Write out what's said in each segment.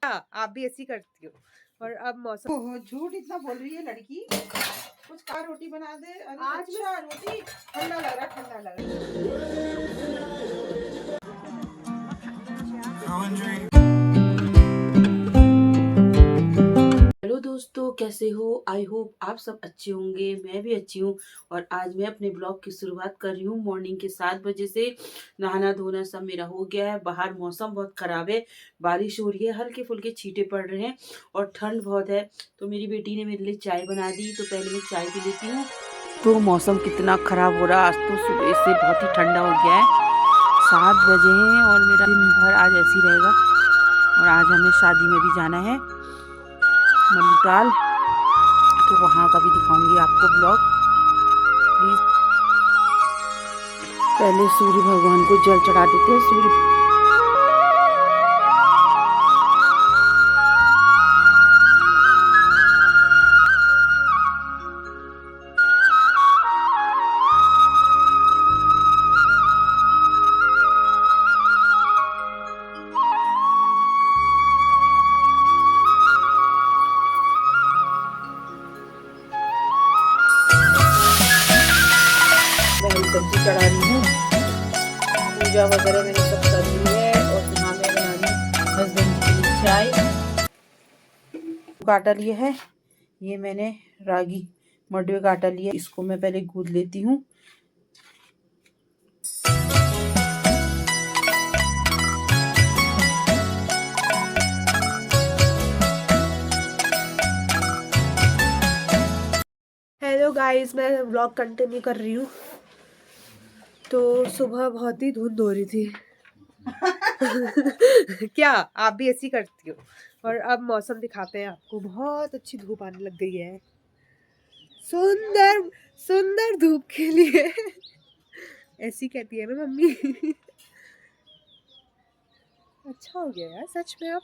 आप भी ऐसी करती हो। और अब मौसम झूठ इतना बोल रही है लड़की। कुछ का रोटी बना दे। आज अच्छा रोटी ठंडा लग रहा, ठंडा लग रहा। हेलो दोस्तों, कैसे हो? आई होप आप सब अच्छे होंगे। मैं भी अच्छी हूँ। और आज मैं अपने ब्लॉग की शुरुआत कर रही हूँ मॉर्निंग के 7 बजे से। नहाना धोना सब मेरा हो गया है। बाहर मौसम बहुत ख़राब है, बारिश हो रही है, हल्के फुल्के छींटे पड़ रहे हैं और ठंड बहुत है। तो मेरी बेटी ने मेरे लिए चाय बना दी, तो पहले मैं चाय पी लेती हूँ। तो मौसम कितना ख़राब हो रहा है, आज तो सुबह से बहुत ही ठंडा हो गया है। 7 बजे हैं और मेरा दिन भर आज ऐसे ही रहेगा। और आज हमें शादी में भी जाना है मल्लिकाल, तो वहाँ का भी दिखाऊंगी आपको ब्लॉग। प्लीज पहले सूर्य भगवान को जल चढ़ा देते हैं। सूर्य सब्जी चढ़ा रही हूँ, पूजा वगैरह मैंने सब कर ली है। और यहाँ मैं बना रही हस्बैंड के लिए चाय। काटा लिए है, ये मैंने रागी मडवे का आटा लिया, इसको मैं पहले गूंद लेती हूँ। हेलो गाइस, मैं व्लॉग कंटिन्यू कर रही हूँ। तो सुबह बहुत ही धुंध हो रही थी। क्या आप भी ऐसी करती हो? और अब मौसम दिखाते हैं आपको। बहुत अच्छी धूप आने लग गई है, सुंदर सुंदर धूप के लिए। ऐसी कहती है मैं मम्मी। अच्छा हो गया यार सच में। अब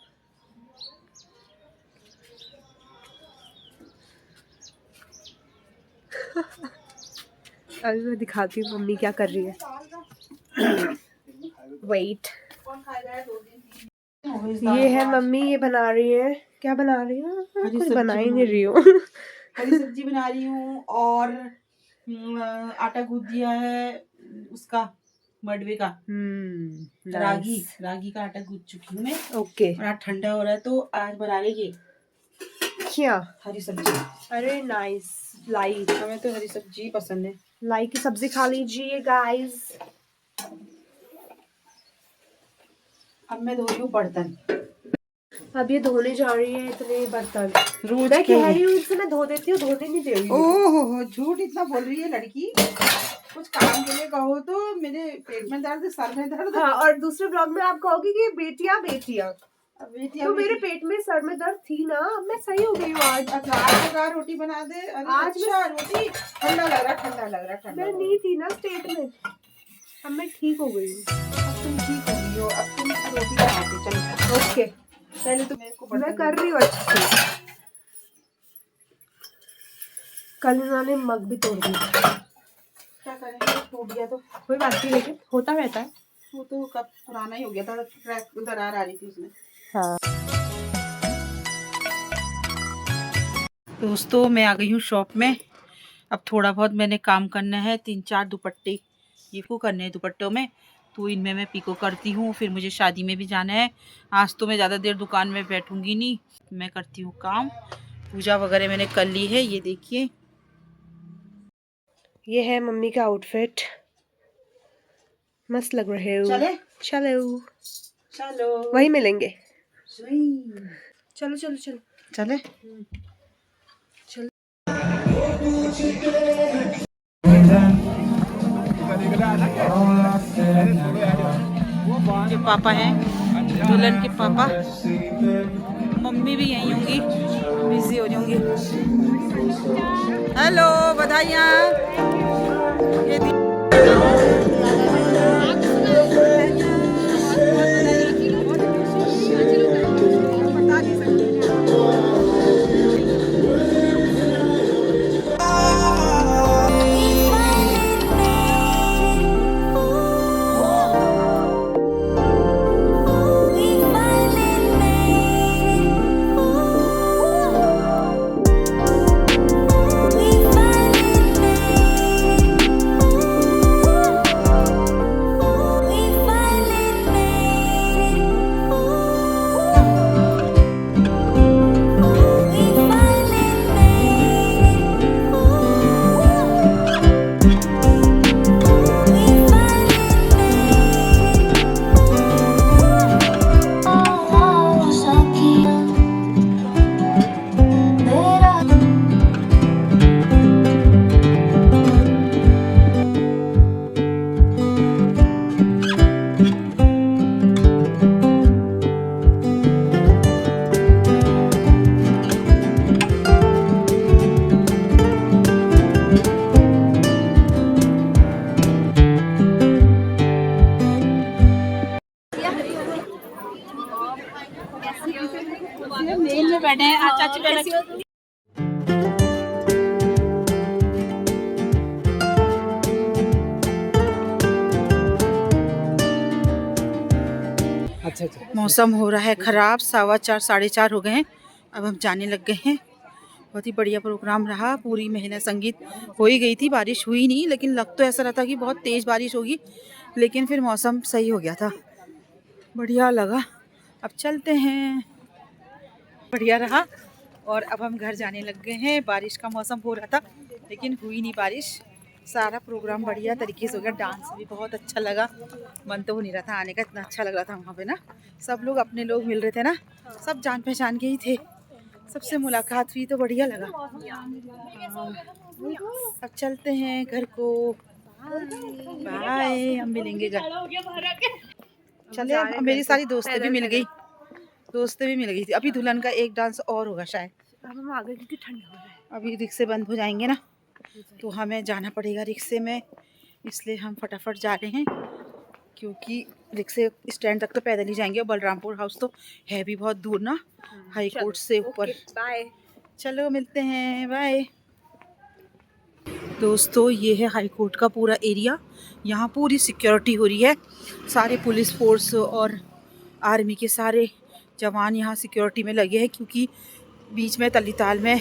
अभी मैं दिखाती हूँ मम्मी क्या कर रही है। वेट, ये है मम्मी, ये बना रही है। क्या बना रही है? कुछ बना ही नहीं रही हूँ। हरी सब्जी बना रही हूँ और आटा गूंद दिया है उसका, मडवे का। रागी का आटा गूंद चुकी हूँ मैं। ओके। और आज ठंडा हो रहा है तो आज बना रही ये क्या? हरी सब्जी। अरे नाइस। लाई, हमें तो हरी सब्जी पसंद है। लाई की सब्जी खा लीजिए गाइस। अब मैं धो रही हूँ बर्तन। अब ये धोने जा रही है इतने बर्तन। रोज मैं कह रही हूँ इनसे मैं धो देती हूँ, धोने नहीं दे रही हूँ। ओहो, झूठ इतना बोल रही है लड़की। कुछ काम के लिए कहो तो मेरे पेट में दर्द, सर में दर्द। हाँ, और दूसरे ब्लॉग में आप कहोगे कि बेटियां बेटियां। तो मेरे पेट में सर में दर्द थी ना, अब मैं सही हो गई हूँ आज। अच्छा रोटी बना दे। आज अच्छा रोटी ठंडा लग रहा, ठंडा लग रहा। मैं नहीं थी ना स्टेट में, अब मैं ठीक हो गई हूँ। अब तुम ठीक हो गई हो, अब तुम रोटी बनाते चलो। ओके, पहले तो मेरे को मैं कर रही हूँ अच्छे से। कल इन्होंने मग भी तोड़ दिया। क्या करेंगे, टूट गया तो कोई बात नहीं, लेकिन होता रहता है। वो तो कब पुराना ही हो गया था, दरार आ रही थी उसमें। हाँ दोस्तों, मैं आ गई हूँ शॉप में। अब थोड़ा बहुत मैंने काम करना है, 3-4 दुपट्टे ये को करने हैं दुपट्टों में, तो इनमें मैं पिको करती हूँ। फिर मुझे शादी में भी जाना है। आज तो मैं ज़्यादा देर दुकान में बैठूंगी नहीं, मैं करती हूँ काम। पूजा वगैरह मैंने कर ली है। ये देखिए, ये है मम्मी का आउटफिट, मस्त लग रहे हो। चले चलो चलो वही मिलेंगे। चलो चलो चलो चले। चलो। ये पापा हैं, दुल्हन के पापा। मम्मी भी यहीं होंगी, बिजी हो रही होंगी। हेलो, बधाइयाँ। मेन में बैठे हैं चाची पहले। अच्छा अच्छा। मौसम हो रहा है ख़राब, 4:15 4:30 हो गए हैं। अब हम जाने लग गए हैं। बहुत ही बढ़िया प्रोग्राम रहा। पूरी महिला संगीत हो ही गई थी, बारिश हुई नहीं, लेकिन लग तो ऐसा रहा था कि बहुत तेज़ बारिश होगी, लेकिन फिर मौसम सही हो गया था, बढ़िया लगा। अब चलते हैं, बढ़िया रहा। और अब हम घर जाने लग गए हैं। बारिश का मौसम हो रहा था लेकिन हुई नहीं बारिश। सारा प्रोग्राम बढ़िया तरीके से हो गया। डांस भी बहुत अच्छा लगा। मन तो हो नहीं रहा था आने का, इतना अच्छा लग रहा था वहाँ पे ना। सब लोग अपने लोग मिल रहे थे ना, सब जान पहचान के ही थे, सबसे मुलाकात हुई तो बढ़िया लगा। अब चलते हैं घर को। बाय, हम मिलेंगे घर। चले, अब मेरी सारी दोस्तें भी मिल गई, दोस्तें भी मिल गई थी। अभी दुल्हन का एक डांस और होगा शायद। अब हम आ गए क्योंकि ठंड हो रहा है। अभी रिक्शे बंद हो जाएंगे ना, तो हमें जाना पड़ेगा रिक्शे में, इसलिए हम फटाफट जा रहे हैं, क्योंकि रिक्शे स्टैंड तक तो पैदल ही जाएंगे। और बलरामपुर हाउस तो है भी बहुत दूर ना, हाई कोर्ट से ऊपर। बाय। चलो मिलते हैं, बाय। दोस्तों ये है हाई कोर्ट का पूरा एरिया। यहाँ पूरी सिक्योरिटी हो रही है, सारे पुलिस फोर्स और आर्मी के सारे जवान यहाँ सिक्योरिटी में लगे हैं, क्योंकि बीच में तलीताल में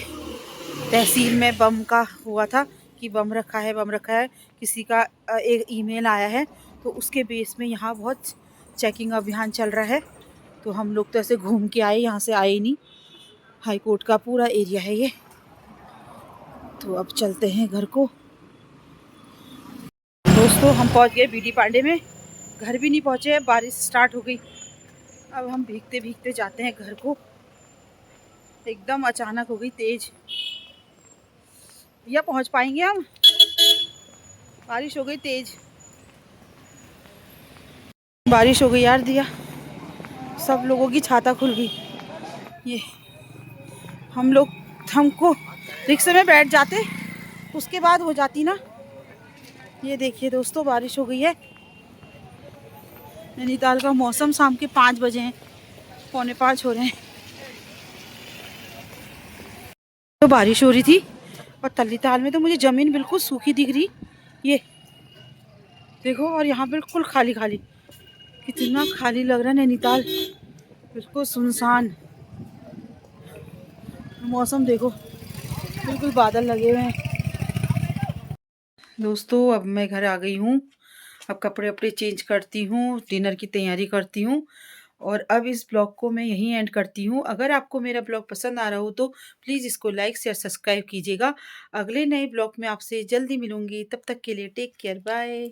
तहसील में बम का हुआ था कि बम रखा है, बम रखा है। किसी का एक ईमेल आया है, तो उसके बेस में यहाँ बहुत चेकिंग अभियान चल रहा है। तो हम लोग तो ऐसे घूम के आए, यहाँ से आए ही नहीं। हाई कोर्ट का पूरा एरिया है ये। तो अब चलते हैं घर को। दोस्तों हम पहुँच गए बीडी पांडे में। घर भी नहीं पहुँचे, बारिश स्टार्ट हो गई। अब हम भीगते भीगते जाते हैं घर को। एकदम अचानक हो गई तेज। भैया पहुँच पाएंगे हम? बारिश हो गई तेज, बारिश हो गई यार दिया, सब लोगों की छाता खुल गई। ये हमको रिक्शे में बैठ जाते, उसके बाद हो जाती ना। ये देखिए दोस्तों, बारिश हो गई है। नैनीताल का मौसम, शाम के 5 बजे हैं, 4:45 हो रहे हैं। तो बारिश हो रही थी और तलीताल में तो मुझे ज़मीन बिल्कुल सूखी दिख रही, ये देखो। और यहाँ बिल्कुल खाली खाली, कितना खाली लग रहा है नैनीताल, बिल्कुल सुनसान। मौसम देखो, बिल्कुल बादल लगे हुए हैं। दोस्तों अब मैं घर आ गई हूँ। अब कपड़े वपड़े चेंज करती हूँ, डिनर की तैयारी करती हूँ, और अब इस ब्लॉग को मैं यहीं एंड करती हूँ। अगर आपको मेरा ब्लॉग पसंद आ रहा हो तो प्लीज़ इसको लाइक शेयर सब्सक्राइब कीजिएगा। अगले नए ब्लॉग में आपसे जल्दी मिलूँगी, तब तक के लिए टेक केयर, बाय।